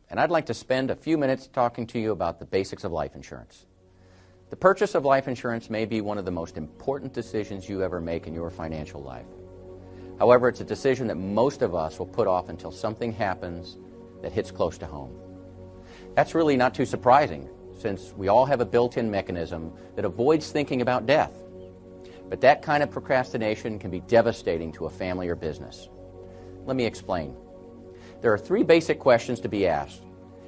and I'd like to spend a few minutes talking to you about the basics of life insurance. The purchase of life insurance may be one of the most important decisions you ever make in your financial life. However, it's a decision that most of us will put off until something happens that hits close to home. That's really not too surprising, since we all have a built-in mechanism that avoids thinking about death. But that kind of procrastination can be devastating to a family or business. Let me explain. There are 3 basic questions to be asked,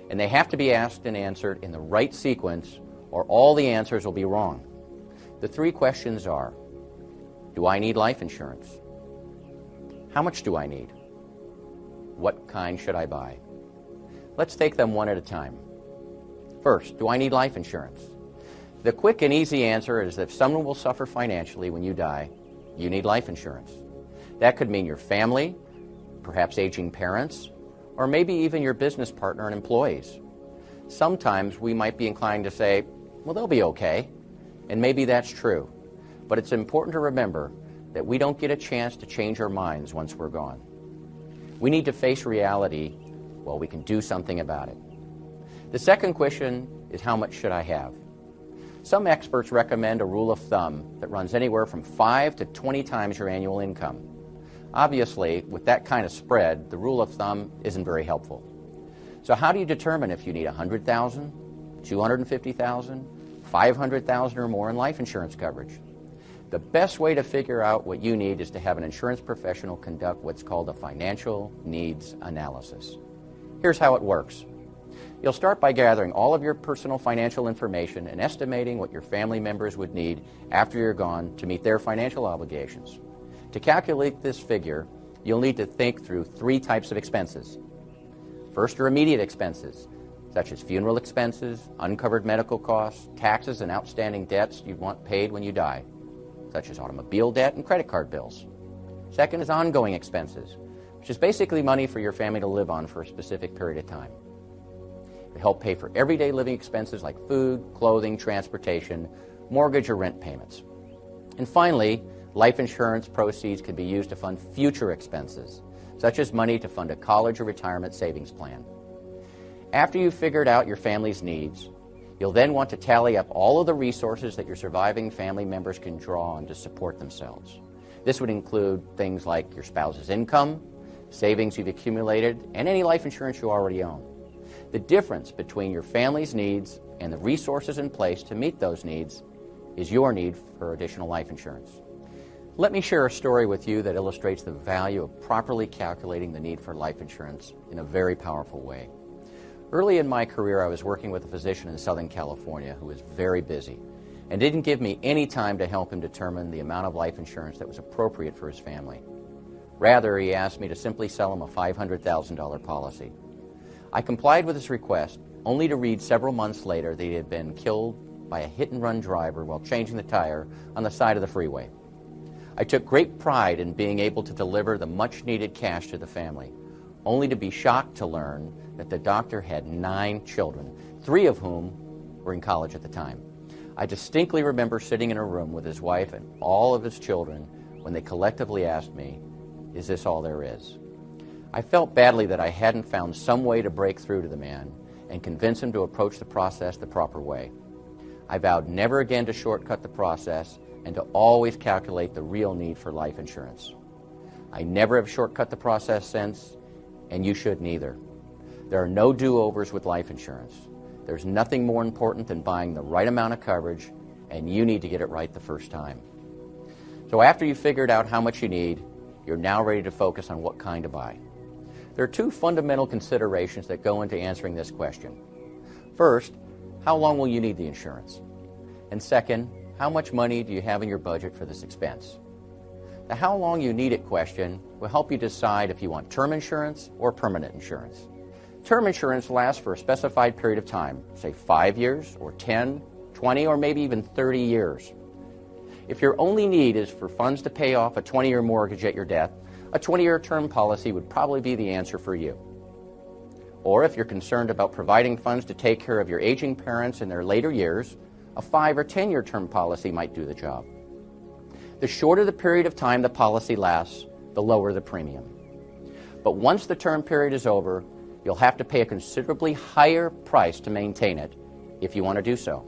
and they have to be asked and answered in the right sequence, or all the answers will be wrong. The 3 questions are: do I need life insurance? How much do I need? What kind should I buy? Let's take them one at a time. First, do I need life insurance? The quick and easy answer is that if someone will suffer financially when you die, you need life insurance. That could mean your family, perhaps aging parents, or maybe even your business partner and employees. Sometimes we might be inclined to say, well, they'll be okay, and maybe that's true. But it's important to remember that we don't get a chance to change our minds once we're gone. We need to face reality while we can do something about it. The second question is, how much should I have? Some experts recommend a rule of thumb that runs anywhere from 5 to 20 times your annual income. Obviously, with that kind of spread, the rule of thumb isn't very helpful. So how do you determine if you need $100,000, $250,000, $500,000 or more in life insurance coverage? The best way to figure out what you need is to have an insurance professional conduct what's called a financial needs analysis. Here's how it works. You'll start by gathering all of your personal financial information and estimating what your family members would need after you're gone to meet their financial obligations. To calculate this figure, you'll need to think through 3 types of expenses. First are immediate expenses, such as funeral expenses, uncovered medical costs, taxes, and outstanding debts you'd want paid when you die, such as automobile debt and credit card bills. Second is ongoing expenses, which is basically money for your family to live on for a specific period of time. It help pay for everyday living expenses like food, clothing, transportation, mortgage or rent payments. And finally, life insurance proceeds can be used to fund future expenses, such as money to fund a college or retirement savings plan. After you've figured out your family's needs, you'll then want to tally up all of the resources that your surviving family members can draw on to support themselves. This would include things like your spouse's income, savings you've accumulated, and any life insurance you already own. The difference between your family's needs and the resources in place to meet those needs is your need for additional life insurance. Let me share a story with you that illustrates the value of properly calculating the need for life insurance in a very powerful way. Early in my career, I was working with a physician in Southern California who was very busy and didn't give me any time to help him determine the amount of life insurance that was appropriate for his family. Rather, he asked me to simply sell him a $500,000 policy. I complied with his request, only to read several months later that he had been killed by a hit-and-run driver while changing the tire on the side of the freeway. I took great pride in being able to deliver the much-needed cash to the family, only to be shocked to learn that the doctor had 9 children, 3 of whom were in college at the time. I distinctly remember sitting in a room with his wife and all of his children when they collectively asked me, "Is this all there is?" I felt badly that I hadn't found some way to break through to the man and convince him to approach the process the proper way. I vowed never again to shortcut the process and to always calculate the real need for life insurance. I never have shortcut the process since, and you shouldn't either. There are no do-overs with life insurance. There's nothing more important than buying the right amount of coverage, and you need to get it right the first time. So after you've figured out how much you need, you're now ready to focus on what kind to buy. There are 2 fundamental considerations that go into answering this question. First, how long will you need the insurance? And second, how much money do you have in your budget for this expense? The how long you need it question will help you decide if you want term insurance or permanent insurance. Term insurance lasts for a specified period of time, say 5 years or 10, 20, or maybe even 30 years. If your only need is for funds to pay off a 20-year mortgage at your death, a 20-year term policy would probably be the answer for you. Or if you're concerned about providing funds to take care of your aging parents in their later years, a 5 or 10-year term policy might do the job. The shorter the period of time the policy lasts, the lower the premium. But once the term period is over, You'll have to pay a considerably higher price to maintain it if you want to do so.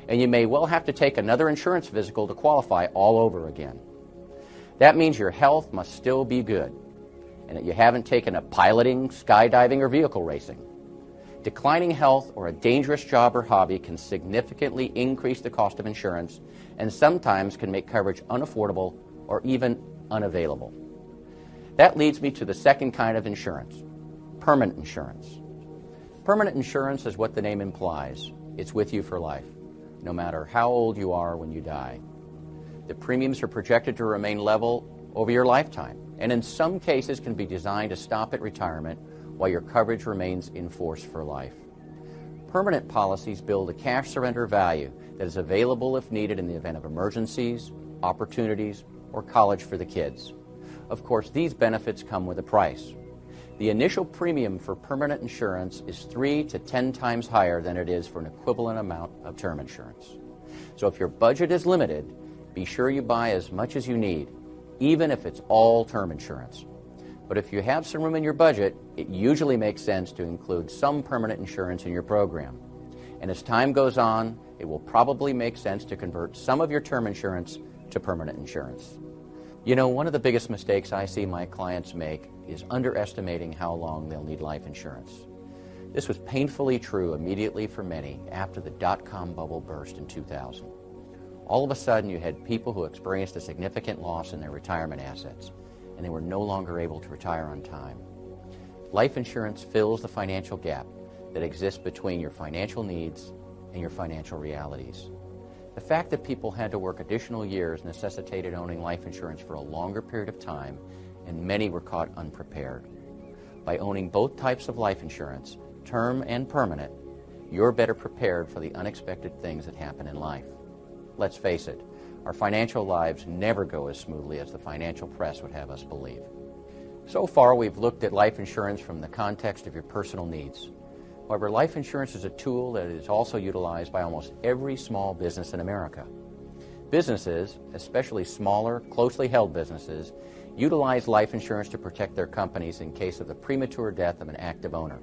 And you may well have to take another insurance physical to qualify all over again. That means your health must still be good and that you haven't taken up piloting, skydiving, or vehicle racing. Declining health or a dangerous job or hobby can significantly increase the cost of insurance and sometimes can make coverage unaffordable or even unavailable. That leads me to the second kind of insurance, permanent insurance. Permanent insurance is what the name implies. It's with you for life, no matter how old you are when you die. The premiums are projected to remain level over your lifetime, and in some cases can be designed to stop at retirement while your coverage remains in force for life. Permanent policies build a cash surrender value that is available if needed in the event of emergencies, opportunities, or college for the kids. Of course, these benefits come with a price. The initial premium for permanent insurance is 3 to 10 times higher than it is for an equivalent amount of term insurance. So if your budget is limited, be sure you buy as much as you need, even if it's all term insurance. But if you have some room in your budget, it usually makes sense to include some permanent insurance in your program. And as time goes on, it will probably make sense to convert some of your term insurance to permanent insurance. You know, one of the biggest mistakes I see my clients make is underestimating how long they'll need life insurance. This was painfully true immediately for many after the dot-com bubble burst in 2000. All of a sudden, you had people who experienced a significant loss in their retirement assets, and they were no longer able to retire on time. Life insurance fills the financial gap that exists between your financial needs and your financial realities. The fact that people had to work additional years necessitated owning life insurance for a longer period of time, and many were caught unprepared. By owning both types of life insurance, term and permanent, you're better prepared for the unexpected things that happen in life. Let's face it, our financial lives never go as smoothly as the financial press would have us believe. So far, we've looked at life insurance from the context of your personal needs. However, life insurance is a tool that is also utilized by almost every small business in America. Businesses, especially smaller, closely held businesses, utilize life insurance to protect their companies in case of the premature death of an active owner.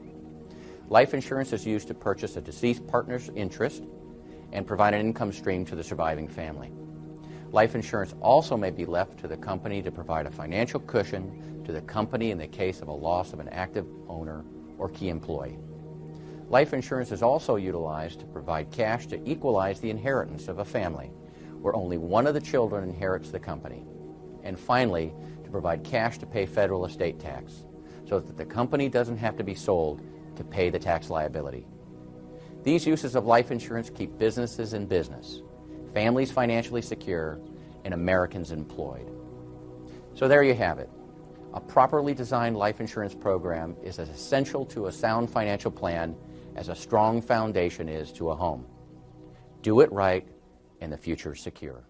Life insurance is used to purchase a deceased partner's interest and provide an income stream to the surviving family. Life insurance also may be left to the company to provide a financial cushion to the company in the case of a loss of an active owner or key employee. Life insurance is also utilized to provide cash to equalize the inheritance of a family, where only one of the children inherits the company. And finally, to provide cash to pay federal estate tax, so that the company doesn't have to be sold to pay the tax liability. These uses of life insurance keep businesses in business, families financially secure, and Americans employed. So there you have it. A properly designed life insurance program is as essential to a sound financial plan as a strong foundation is to a home. Do it right, and the future is secure.